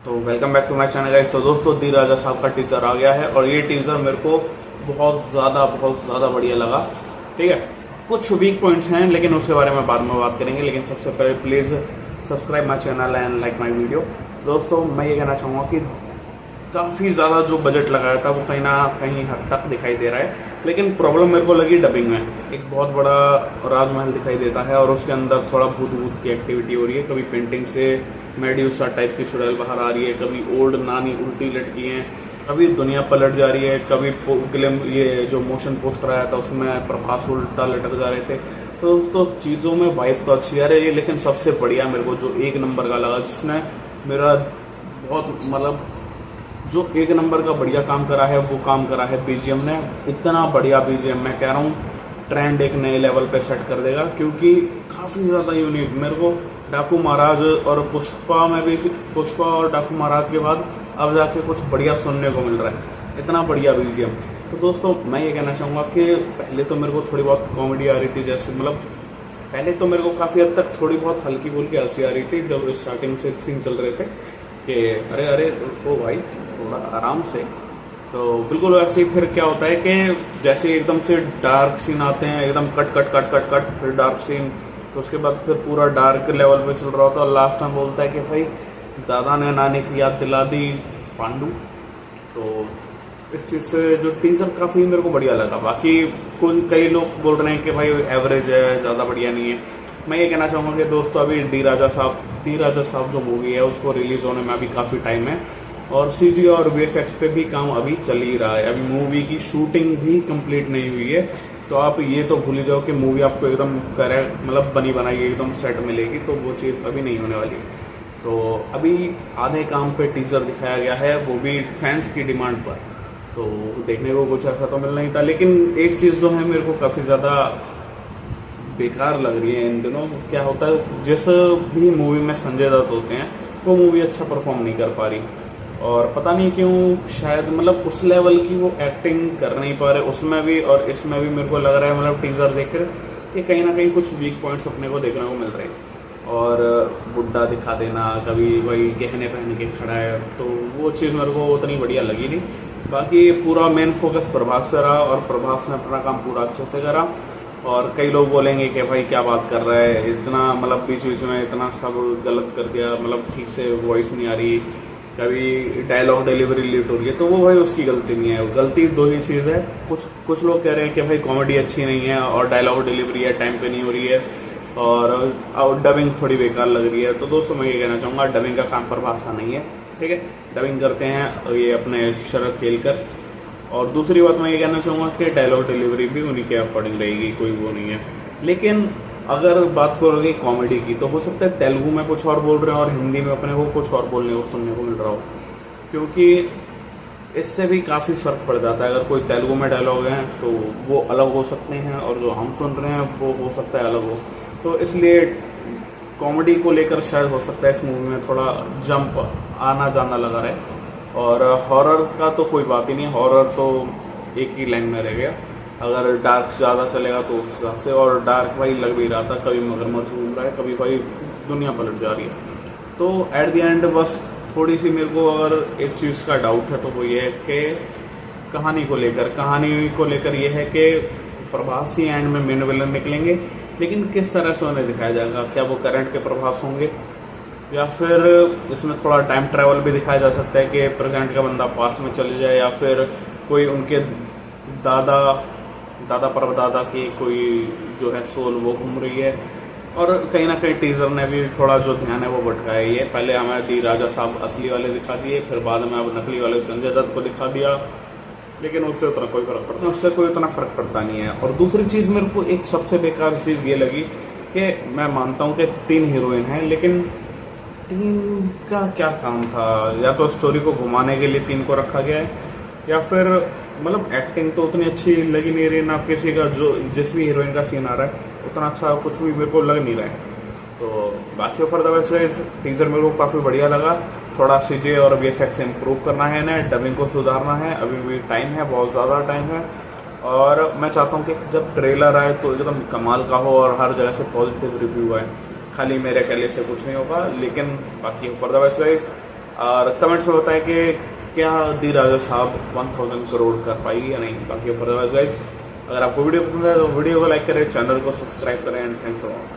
तो welcome back to my channel guys. तो दोस्तों दी राजा साहब का टीजर आ गया है और ये टीजर मेरे को बहुत ज़्यादा बढ़िया लगा। ठीक है, कुछ वीक पॉइंट्स हैं लेकिन उसके बारे में बाद में बात करेंगे। लेकिन सबसे पहले please subscribe my channel and like my video. दोस्तों मैं ये कहना चाहूँगा कि काफ़ी ज़्यादा जो बजट लगाया था वो कहीं ना कहीं हद तक दिखाई दे रहा है, लेकिन प्रॉब्लम मेरे को लगी डबिंग में। एक बहुत बड़ा राजमहल दिखाई देता है और उसके अंदर थोड़ा भूत भूत की एक्टिविटी हो रही है। कभी पेंटिंग से मेड्यूसा टाइप की चुड़ैल बाहर आ रही है, कभी ओल्ड नानी उल्टी लटकी हैं, कभी दुनिया पलट जा रही है, कभी ये जो मोशन पोस्टर आया था उसमें प्रभास उल्टा लटक जा रहे थे। तो चीज़ों में वाइफ तो अच्छी आ रही है, लेकिन सबसे बढ़िया मेरे को जो एक नंबर का लगा, जिसने मेरा बहुत मतलब जो एक नंबर का बढ़िया काम करा है वो काम करा है बीजीएम ने। इतना बढ़िया बीजीएम, मैं कह रहा हूँ ट्रेंड एक नए लेवल पे सेट कर देगा, क्योंकि काफ़ी ज़्यादा यूनिक। मेरे को डाकू महाराज और पुष्पा में भी, पुष्पा और डाकू महाराज के बाद अब जाके कुछ बढ़िया सुनने को मिल रहा है, इतना बढ़िया बीजीएम। तो दोस्तों मैं ये कहना चाहूँगा कि पहले तो मेरे को थोड़ी बहुत कॉमेडी आ रही थी, जैसे मतलब पहले तो मेरे को काफ़ी हद तक थोड़ी बहुत हल्की फुल्की हंसी आ रही थी जब स्टार्टिंग से सीन चल रहे थे कि अरे अरे रुको भाई थोड़ा आराम से। तो बिल्कुल वैसे ही फिर क्या होता है कि जैसे एकदम से डार्क सीन आते हैं, एकदम cut cut cut cut cut, फिर डार्क सीन, तो उसके बाद फिर पूरा डार्क लेवल पे चल रहा होता है और लास्ट में बोलता है कि भाई दादा ने नानी की याद दिला दी पांडु। तो इस चीज़ से जो टीजर काफ़ी मेरे को बढ़िया लगा। बाकी कई लोग बोल रहे हैं कि भाई एवरेज है, ज़्यादा बढ़िया नहीं है। मैं ये कहना चाहूँगा कि दोस्तों अभी दी राजा साहब जो मूवी है उसको रिलीज होने में अभी काफ़ी टाइम है और सीजी और वीएफएक्स पे भी काम अभी चल ही रहा है। अभी मूवी की शूटिंग भी कंप्लीट नहीं हुई है, तो आप ये तो भूल ही जाओ कि मूवी आपको एकदम करेक्ट मतलब बनी बनाई एकदम सेट मिलेगी, तो वो चीज़ अभी नहीं होने वाली है। तो अभी आधे काम पे टीजर दिखाया गया है, वो भी फैंस की डिमांड पर, तो देखने को कुछ ऐसा तो मिल नहीं था। लेकिन एक चीज़ जो है मेरे को काफ़ी ज़्यादा बेकार लग रही है इन दिनों। क्या होता है, जिस भी मूवी में संजय दत्त होते हैं वो मूवी अच्छा परफॉर्म नहीं कर पा रही, और पता नहीं क्यों, शायद मतलब उस लेवल की वो एक्टिंग कर नहीं पा रहे उसमें भी और इसमें भी। मेरे को लग रहा है मतलब टीजर देखकर कि कहीं ना कहीं कुछ वीक पॉइंट्स अपने को देखने को मिल रहे हैं। और बुड्ढा दिखा देना, कभी वही गहने पहन के खड़ा है, तो वो चीज़ मेरे को उतनी बढ़िया लगी नहीं। बाकी पूरा मेन फोकस प्रभास से रहा और प्रभास ने अपना काम पूरा अच्छे से करा। और कई लोग बोलेंगे कि भाई क्या बात कर रहा है, इतना मतलब बीच बीच में इतना सब गलत कर दिया, मतलब ठीक से वॉइस नहीं आ रही, कभी डायलॉग डिलीवरी लेट हो रही है। तो वो भाई उसकी गलती नहीं है, गलती दो ही चीज़ है। कुछ लोग कह रहे हैं कि भाई कॉमेडी अच्छी नहीं है और डायलॉग डिलीवरी है टाइम पे नहीं हो रही है और डबिंग थोड़ी बेकार लग रही है। तो दोस्तों मैं ये कहना चाहूँगा डबिंग का काम प्रभास का नहीं है, ठीक है। डबिंग करते हैं ये अपने शरद खेलकर। और दूसरी बात मैं ये कहना चाहूँगा कि डायलॉग डिलीवरी भी उन्हीं के अकॉर्डिंग रहेगी, कोई वो नहीं है। लेकिन अगर बात करोगे कॉमेडी की, तो हो सकता है तेलुगु में कुछ और बोल रहे हैं और हिंदी में अपने को कुछ और बोलने को सुनने को मिल रहा हो, क्योंकि इससे भी काफ़ी फर्क पड़ जाता है। अगर कोई तेलुगु में डायलॉग हैं तो वो अलग हो सकते हैं और जो हम सुन रहे हैं वो हो सकता है अलग हो। तो इसलिए कॉमेडी को लेकर शायद हो सकता है इस मूवी में थोड़ा जंप आना जाना लगा रहे। और हॉरर का तो कोई बात ही नहीं, हॉरर तो एक ही लाइन में रह गया। अगर डार्क ज़्यादा चलेगा तो उस हिसाब से, और डार्क भाई लग भी रहा था, कभी मगरमच्छ घूम रहा है, कभी भाई दुनिया पलट जा रही है। तो एट द एंड बस थोड़ी सी मेरे को अगर एक चीज़ का डाउट है तो वो ये है कि कहानी को लेकर ये है कि प्रभास ही एंड में मेन विलन निकलेंगे, लेकिन किस तरह से उन्हें दिखाया जाएगा। क्या वो करंट के प्रभास होंगे, या फिर इसमें थोड़ा टाइम ट्रैवल भी दिखाया जा सकता है कि प्रेजेंट का बंदा पास्ट में चले जाए, या फिर कोई उनके दादा परदादा की कोई जो है सोल वो घूम रही है। और कहीं ना कहीं टीजर ने भी थोड़ा जो ध्यान है वो भटकाया ही है। पहले हमें दी राजा साहब असली वाले दिखा दिए, फिर बाद में अब नकली वाले संजय दत्त को दिखा दिया, लेकिन उससे उतना कोई फर्क पड़ता नहीं है। और दूसरी चीज़ मेरे को एक सबसे बेकार चीज़ ये लगी कि मैं मानता हूँ कि 3 हीरोइन हैं, लेकिन 3 का क्या काम था? या तो स्टोरी को घुमाने के लिए 3 को रखा गया है, या फिर मतलब एक्टिंग तो उतनी अच्छी लगी नहीं रही ना किसी का, जो जिस भी हीरोइन का सीन आ रहा है उतना अच्छा कुछ भी मेरे को लग नहीं रहा है। तो बाकी फॉर द वैसे टीजर मेरे को काफ़ी बढ़िया लगा। थोड़ा सीजे और वीएफएक्स इम्प्रूव करना है ना, डबिंग को सुधारना है, अभी भी टाइम है, बहुत ज़्यादा टाइम है। और मैं चाहता हूँ कि जब ट्रेलर आए तो एकदम कमाल का हो और हर जगह से पॉजिटिव रिव्यू आए, खाली मेरे कहने से कुछ नहीं होगा। लेकिन बाकी फॉर द वैसे और कमेंट्स में बताएं कि क्या दी राजा साहब 1000 करोड़ कर पाएगी या नहीं। बाकी अदरवाइज गाइस, अगर आपको वीडियो पसंद है तो वीडियो को लाइक करें, चैनल को सब्सक्राइब करें एंड थैंक्स फॉर